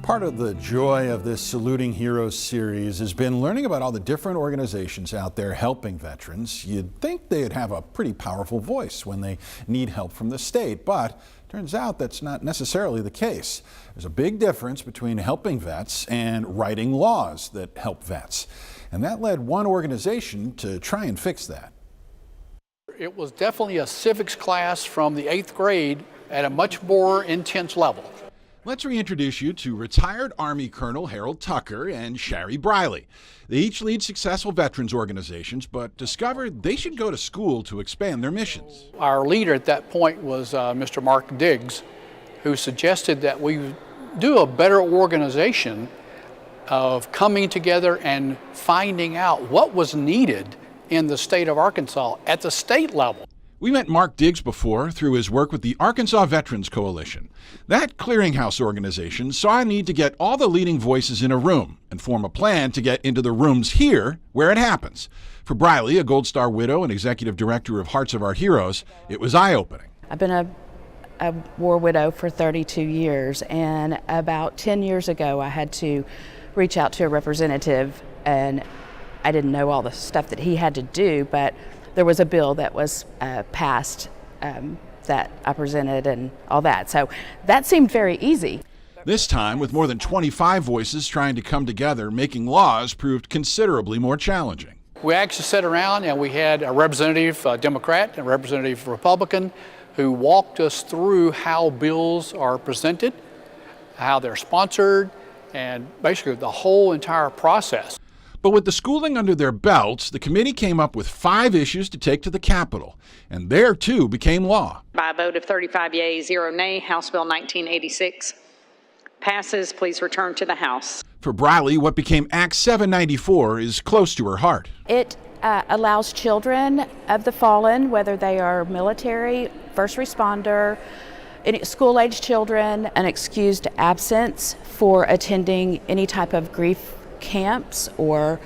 Part of the joy of this Saluting Heroes series has been learning about all the different organizations out there helping veterans. You'd think they'd have a pretty powerful voice when they need help from the state, but turns out that's not necessarily the case. There's a big difference between helping vets and writing laws that help vets. And that led one organization to try and fix that. It was definitely a civics class from the 8th grade at a much more intense level. Let's reintroduce you to retired Army Colonel Harold Tucker and Shari Briley. They each lead successful veterans organizations, but discovered they should go to school to expand their missions. Our leader at that point was Mr. Mark Diggs, who suggested that we do a better organization of coming together and finding out what was needed in the state of Arkansas at the state level. We met Mark Diggs before through his work with the Arkansas Veterans Coalition. That clearinghouse organization saw a need to get all the leading voices in a room and form a plan to get into the rooms here where it happens. For Briley, a Gold Star widow and executive director of Hearts of Our Heroes, it was eye-opening. I've been a war widow for 32 years, and about 10 years ago I had to reach out to a representative, and I didn't know all the stuff that he had to do, but there was a bill that was passed that I presented and all that. So that seemed very easy. This time, with more than 25 voices trying to come together, making laws proved considerably more challenging. We actually sat around and we had a representative Democrat and a representative Republican who walked us through how bills are presented, how they're sponsored, and basically the whole entire process. But with the schooling under their belts, the committee came up with 5 issues to take to the Capitol, and there too became law. By a vote of 35 yeas, 0 nay, House Bill 1986 passes. Please return to the House. For Briley, what became Act 794 is close to her heart. It allows children of the fallen, whether they are military, first responder, school-age children, an excused absence for attending any type of grief camps or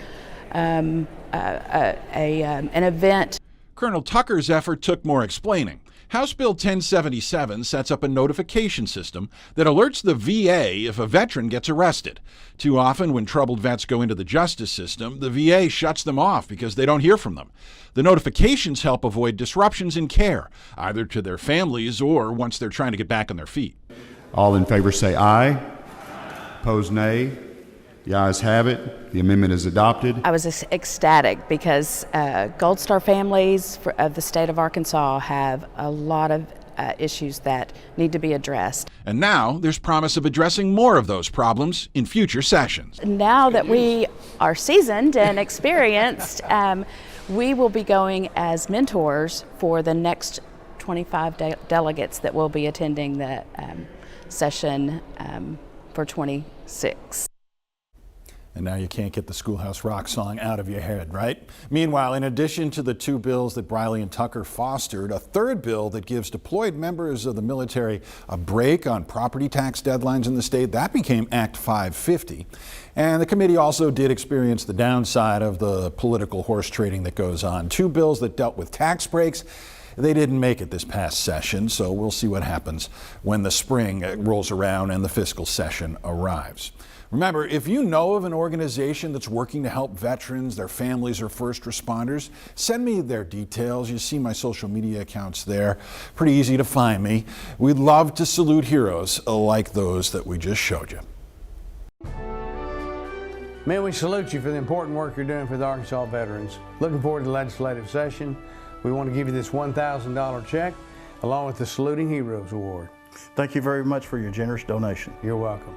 an event. Colonel Tucker's effort took more explaining. House Bill 1077 sets up a notification system that alerts the VA if a veteran gets arrested. Too often when troubled vets go into the justice system, the VA shuts them off because they don't hear from them. The notifications help avoid disruptions in care, either to their families or once they're trying to get back on their feet. All in favor say aye. Opposed nay. The ayes have it. The amendment is adopted. I was ecstatic because Gold Star families of the state of Arkansas have a lot of issues that need to be addressed. And now there's promise of addressing more of those problems in future sessions. Now that we are seasoned and experienced, we will be going as mentors for the next 25 delegates that will be attending the session for 26. And now you can't get the Schoolhouse Rock song out of your head, right? Meanwhile, in addition to the 2 bills that Briley and Tucker fostered, a 3rd bill that gives deployed members of the military a break on property tax deadlines in the state, that became Act 550. And the committee also did experience the downside of the political horse trading that goes on. 2 bills that dealt with tax breaks. They didn't make it this past session, so we'll see what happens when the spring rolls around and the fiscal session arrives. Remember, if you know of an organization that's working to help veterans, their families, or first responders, send me their details. You see my social media accounts there. Pretty easy to find me. We'd love to salute heroes like those that we just showed you. Man, we salute you for the important work you're doing for the Arkansas veterans. Looking forward to the legislative session. We want to give you this $1,000 check along with the Saluting Heroes Award. Thank you very much for your generous donation. You're welcome.